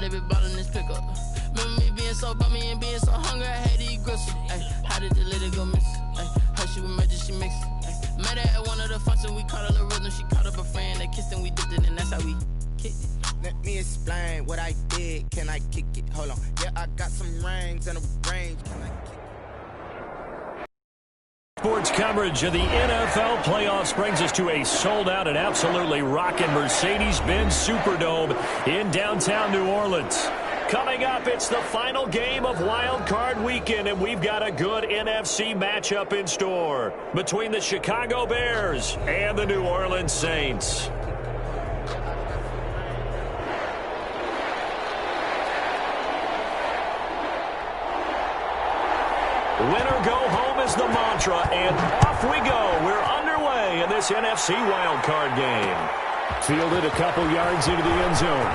they be bottling this pickup. Remember me being so bummy and being so hungry, I had to eat gristle. Ay, how did the lady go miss? Ay, how she was magic, she mixed. Met her at one of the functions, we caught a little rhythm. She caught up a friend, they kissed and we dipped it, and that's how we kicked it. Let me explain what I did. Can I kick it? Hold on. Yeah, I got some rings and a range. Can I kick it? Sports coverage of the NFL playoffs brings us to a sold-out and absolutely rocking Mercedes-Benz Superdome in downtown New Orleans. Coming up, it's the final game of Wild Card Weekend, and we've got a good NFC matchup in store between the Chicago Bears and the New Orleans Saints. Winner go home is the mantra, and off we go. We're underway in this NFC wildcard game. Fielded a couple yards into the end zone.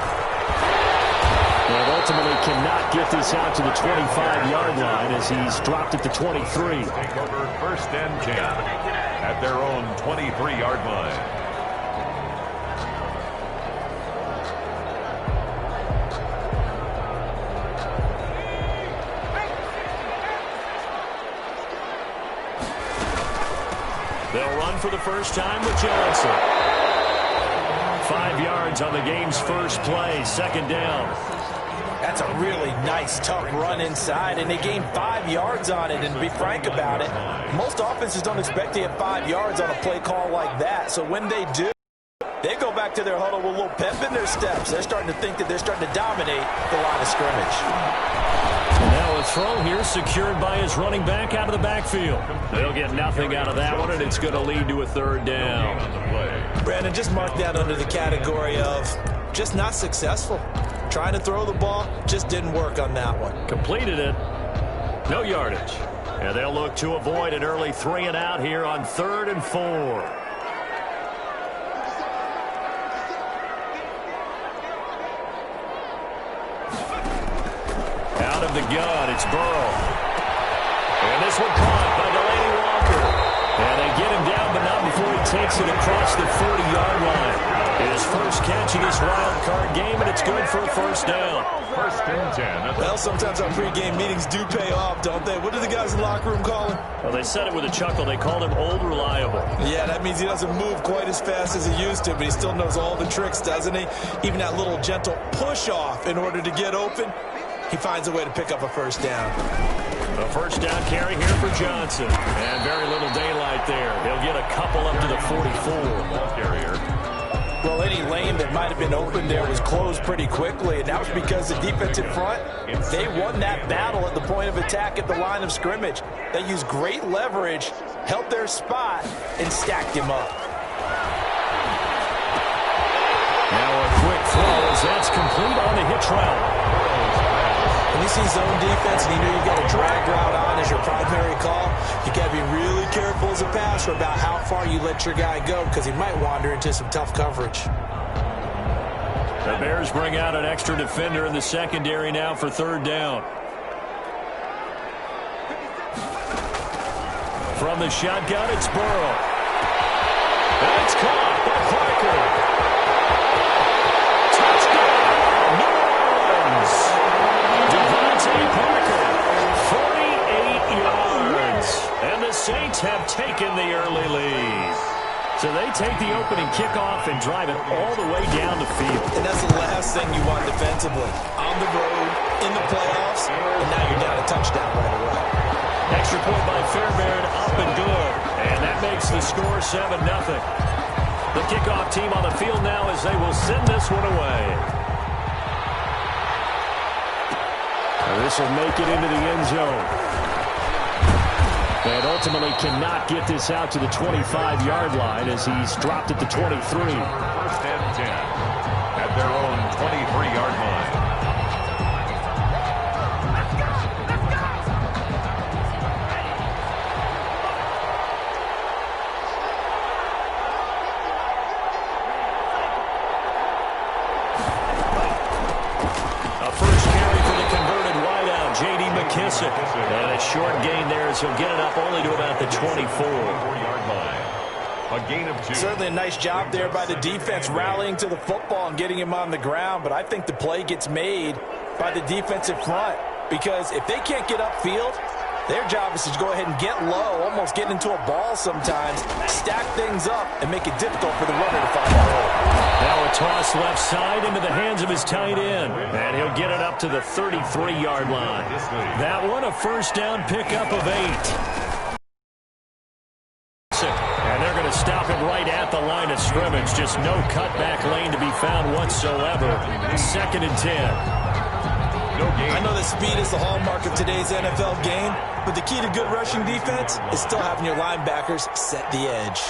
And ultimately cannot get this out to the 25-yard line as he's dropped at the 23. Take over 1st and 10 at their own 23-yard line. They'll run for the first time with Johnson. 5 yards on the game's first play, 2nd down. That's a really nice, tough run inside, and they gained 5 yards on it. And to be frank about it, most offenses don't expect to get 5 yards on a play call like that. So when they do, they go back to their huddle with a little pep in their steps. They're starting to think that they're starting to dominate the line of scrimmage. Now a throw here secured by his running back out of the backfield. They'll get nothing out of that one, and it's going to lead to a 3rd down. Brandon, just mark that under the category of just not successful. Trying to throw the ball, just didn't work on that one. Completed it. No yardage. And they'll look to avoid an early 3 and out here on 3rd and 4. Out of the gun, it's Burrow. And this one caught by Delaney Walker. And they get him down, but not before he takes it across the 40-yard line. His first catch of this wild card game, and it's good for a 1st down. 1st and 10. Well, sometimes our pregame meetings do pay off, don't they? What do the guys in the locker room call him? Well, they said it with a chuckle. They called him Old Reliable. Yeah, that means he doesn't move quite as fast as he used to, but he still knows all the tricks, doesn't he? Even that little gentle push-off in order to get open, he finds a way to pick up a 1st down. A 1st down carry here for Johnson. And very little daylight there. He'll get a couple up to the 44. Ball carrier. Well, any lane that might have been open there was closed pretty quickly, and that was because the defensive front, they won that battle at the point of attack at the line of scrimmage. They used great leverage, held their spot, and stacked him up. Now a quick throw as that's complete on the hitch route. When you see zone defense and you know you got a drag route on as your primary call, you got to be really careful as a passer about how far you let your guy go because he might wander into some tough coverage. The Bears bring out an extra defender in the secondary now for 3rd down. From the shotgun, it's Burrow. And it's caught by Parker. Touchdown, New Orleans. Parker, 48 yards. And the Saints have taken the early lead. So they take the opening kickoff and drive it all the way down the field. And that's the last thing you want defensively. On the road, in the playoffs, and now you're down a touchdown right away. Extra point by Fairbairn, up and good. And that makes the score 7-0. The kickoff team on the field now as they will send this one away. This will make it into the end zone. And ultimately cannot get this out to the 25-yard line as he's dropped at the 23. 1st and 10 at their own 23-yard line. And a short gain there as he'll get it up only to about the 24. 24-yard line. A gain of 2. Certainly a nice job there by the defense rallying to the football and getting him on the ground, but I think the play gets made by the defensive front because if they can't get upfield, their job is to go ahead and get low, almost get into a ball sometimes, stack things up, and make it difficult for the runner to find a hole. Now a toss left side into the hands of his tight end, and he'll get it up to the 33-yard line. That one a first down pickup of 8. And they're going to stop it right at the line of scrimmage. Just no cutback lane to be found whatsoever. 2nd and 10. I know that speed is the hallmark of today's NFL game, but the key to good rushing defense is still having your linebackers set the edge.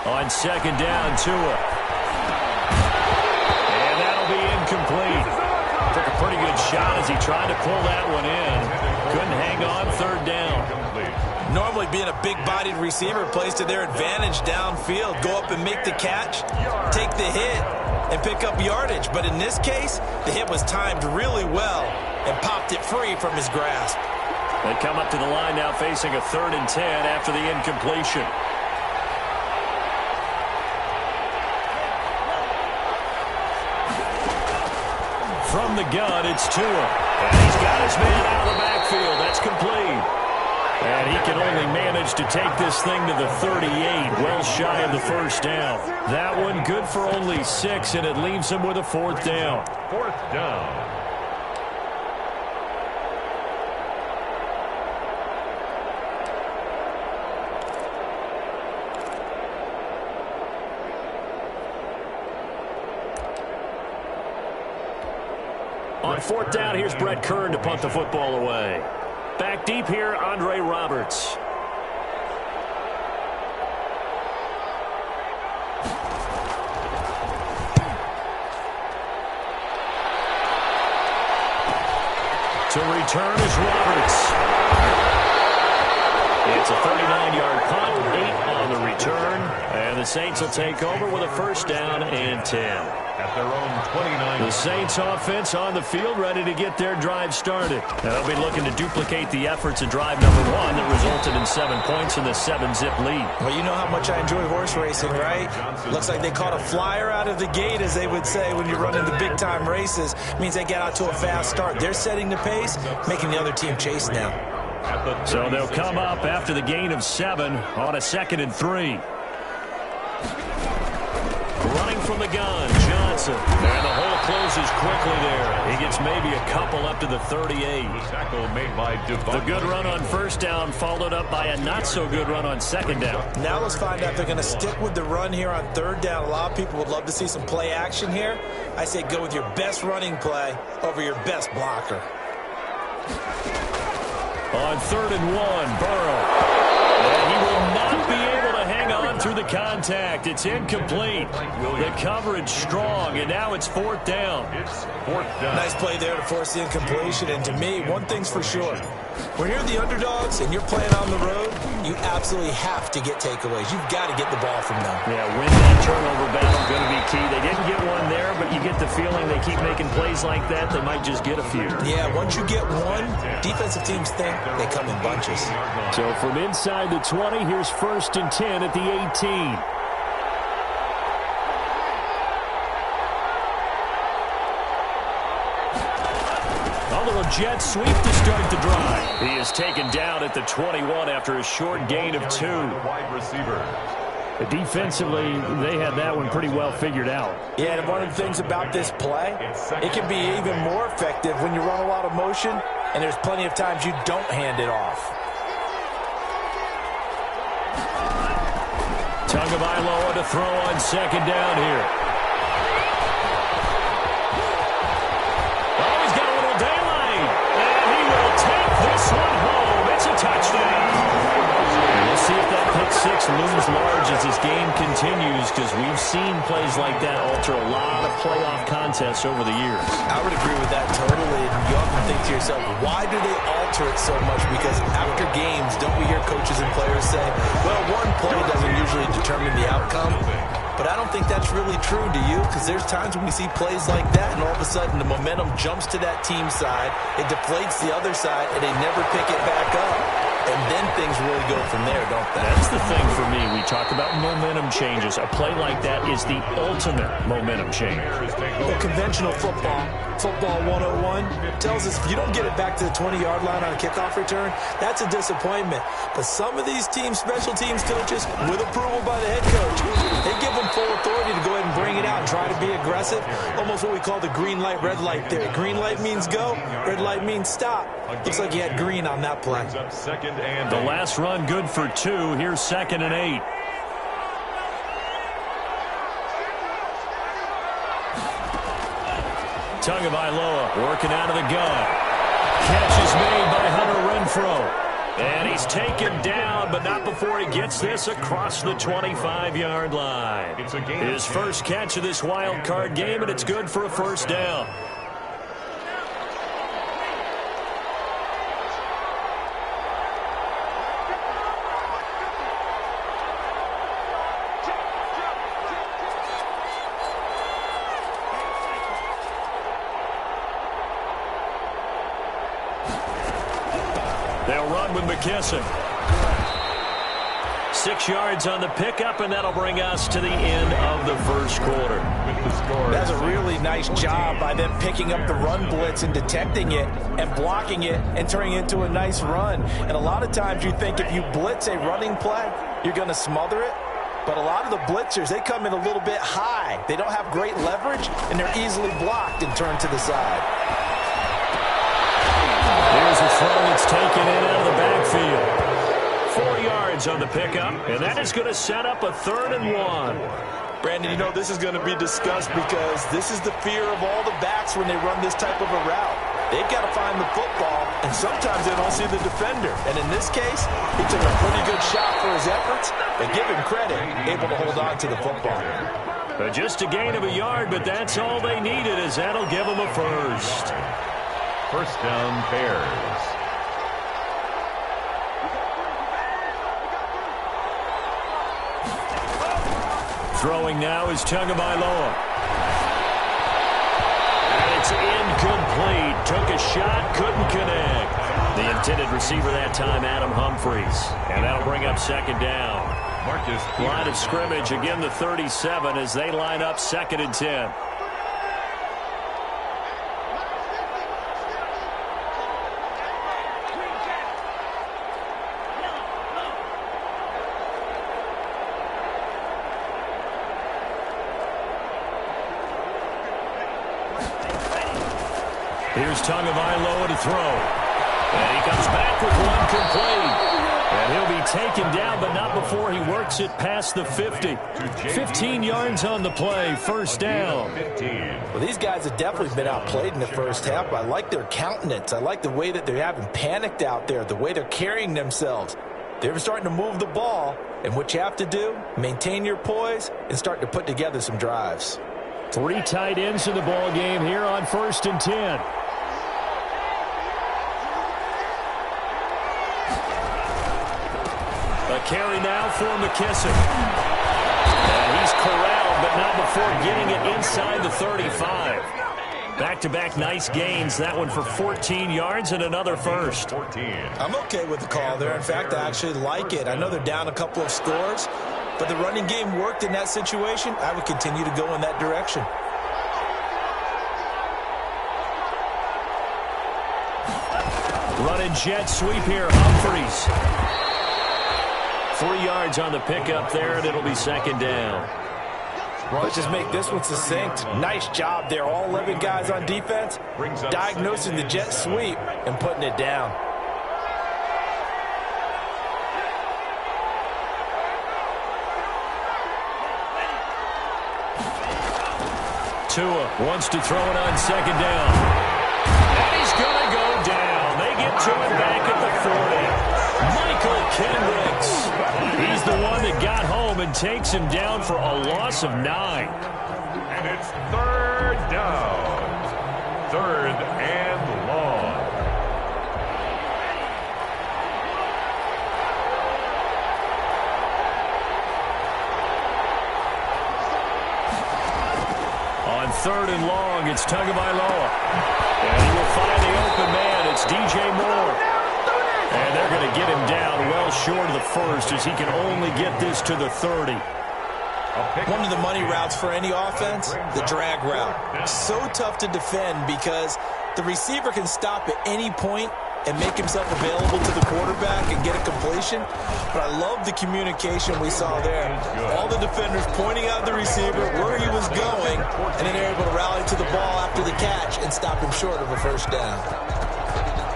On 2nd down, Tua. And that'll be incomplete. Took a pretty good shot as he tried to pull that one in. Couldn't hang on 3rd down. Normally being a big-bodied receiver plays to their advantage downfield. Go up and make the catch, take the hit, and pick up yardage. But in this case, the hit was timed really well and popped it free from his grasp. They come up to the line now facing a 3rd and 10 after the incompletion. From the gun, it's Tua. And he's got his man out of the backfield. That's complete. And he can only manage to take this thing to the 38, well shy of the first down. That one good for only 6, and it leaves him with a 4th down. 4th down. On 4th down, here's Brett Kern to punt the football away. Back deep here, Andre Roberts. To return is Roberts. It's a 39-yard punt, 8 on the return, and the Saints will take over with a first down and 10. At their own 29. The Saints offense on the field ready to get their drive started. They'll be looking to duplicate the efforts of drive number 1 that resulted in 7 points in the 7-zip lead. Well, you know how much I enjoy horse racing, right? Looks like they caught a flyer out of the gate, as they would say when you're running the big-time races. It means they get out to a fast start. They're setting the pace, making the other team chase now. So they'll come up after the gain of 7 on a 2nd and 3. Running from the gun, Johnson. And the hole closes quickly there. He gets maybe a couple up to the 38. Tackle made by The good run on first down followed up by a not-so-good run on 2nd down. Now let's find out if they're going to stick with the run here on 3rd down. A lot of people would love to see some play action here. I say go with your best running play over your best blocker. On 3rd and 1, Burrow. And he will not be able to hang on through the contact. It's incomplete. The coverage strong, and now it's 4th down. It's 4th down. Nice play there to force the incompletion. And to me, one thing's for sure. When you're the underdogs and you're playing on the road, you absolutely have to get takeaways. You've got to get the ball from them. Yeah, win that turnover battle going to be key. They didn't get one there, but you get the feeling they keep making plays like that, they might just get a few. Yeah, once you get one, defensive teams think they come in bunches. So from inside the 20, here's 1st and 10 at the 18. Jet sweep to start the drive. He is taken down at the 21 after a short gain of 2. Wide receiver. Defensively, they had that one pretty well figured out. Yeah, and one of the things about this play, it can be even more effective when you run a lot of motion, and there's plenty of times you don't hand it off. Tagovailoa to throw on 2nd down here. This one home. It's a touchdown. And we'll see if that pick 6 looms large as this game continues, because we've seen plays like that alter a lot of playoff contests over the years. I would agree with that totally. And you often think to yourself, why do they alter it so much? Because after games, don't we hear coaches and players say, well, one play doesn't usually determine the outcome. But I don't think that's really true, do you? Because there's times when we see plays like that, and all of a sudden the momentum jumps to that team side, it deflates the other side, and they never pick it back up. and then things really go from there, don't they? That's the thing for me. We talk about momentum changes. A play like that is the ultimate momentum change. Well, conventional football 101, tells us if you don't get it back to the 20-yard line on a kickoff return, that's a disappointment. But some of these teams, special teams coaches, with approval by the head coach, they give them full authority to go ahead and bring it out and try to be aggressive. Almost what we call the green light, red light theory. Green light means go, red light means stop. Looks like you had green on that play. The last run good for 2. Here's 2nd and 8. Tagovailoa working out of the gun. Catch is made by Hunter Renfrow. And he's taken down, but not before he gets this across the 25-yard line. His first catch of this wild card game, and it's good for a first down. They'll run with McKesson. 6 yards on the pickup, and that'll bring us to the end of the first quarter. That's a really nice job by them picking up the run blitz and detecting it and blocking it and turning it into a nice run. And a lot of times you think if you blitz a running play, you're going to smother it. But a lot of the blitzers, they come in a little bit high. They don't have great leverage, and they're easily blocked and turned to the side. Here's a throw that's taken in out of the backfield. 4 yards on the pickup, and that is going to set up a 3rd and 1. Brandon, you know this is going to be discussed because this is the fear of all the backs when they run this type of a route. They've got to find the football, and sometimes they don't see the defender. And in this case, he took a pretty good shot for his efforts, and give him credit, able to hold on to the football. Just a gain of a yard, but that's all they needed, as that'll give them a first. First down, Bears. Throwing now is Tagovailoa. And it's incomplete. Took a shot, couldn't connect. The intended receiver that time, Adam Humphries. And that'll bring up 2nd down. Line of scrimmage, again the 37 as they line up 2nd and 10. Here's Tagovailoa to throw. And he comes back with one complete. And he'll be taken down, but not before he works it past the 50. 15 yards on the play, first down. Well, these guys have definitely been outplayed in the first half. I like their countenance. I like the way that they haven't panicked out there, the way they're carrying themselves. They're starting to move the ball, and what you have to do, maintain your poise and start to put together some drives. 3 tight ends in the ball game here on 1st and 10. A carry now for McKesson. And he's corralled, but not before getting it inside the 35. Back-to-back nice gains. That one for 14 yards and another first. I'm okay with the call there. In fact, I actually like it. I know they're down a couple of scores, but the running game worked in that situation. I would continue to go in that direction. Running jet sweep here, Humphries. 3 yards on the pickup there, and it'll be 2nd down. Let's just make this one succinct. Nice job there. All 11 guys on defense diagnosing the jet sweep and putting it down. Tua wants to throw it on 2nd down. And he's going to go down. They get to it back at the 40. Michael Kendricks. He's the one that got home and takes him down for a loss of 9. And it's 3rd down. 3rd and long. On 3rd and long, it's Tagovailoa. And he will find the open man. It's DJ Moore. And they're going to get him down well short of the first as he can only get this to the 30. One of the money routes for any offense, the drag route. So tough to defend because the receiver can stop at any point and make himself available to the quarterback and get a completion. But I love the communication we saw there. All the defenders pointing out the receiver where he was going, and then they're able to rally to the ball after the catch and stop him short of a first down.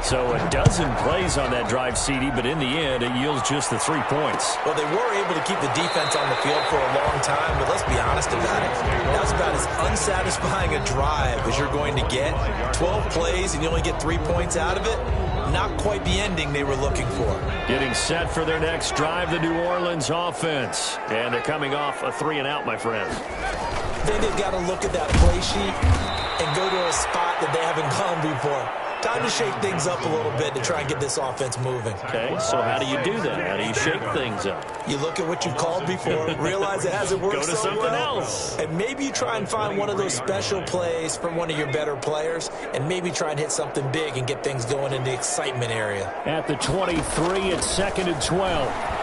So a dozen plays on that drive, CD, but in the end, it yields just the 3 points. Well, they were able to keep the defense on the field for a long time, but let's be honest about it. That was about as unsatisfying a drive as you're going to get. 12 plays and you only get 3 points out of it. Not quite the ending they were looking for. Getting set for their next drive, the New Orleans offense. And they're coming off a 3-and-out, my friend. Then they've got to look at that play sheet and go to a spot that they haven't gone before. Time to shake things up a little bit to try and get this offense moving. Okay, so how do you do that? How do you shake things up? You look at what you've called before, realize it hasn't worked Go to so something well, else. and maybe you try and find one of those special plays from one of your better players, and maybe try and hit something big and get things going in the excitement area. At the 23, it's 2nd and 12.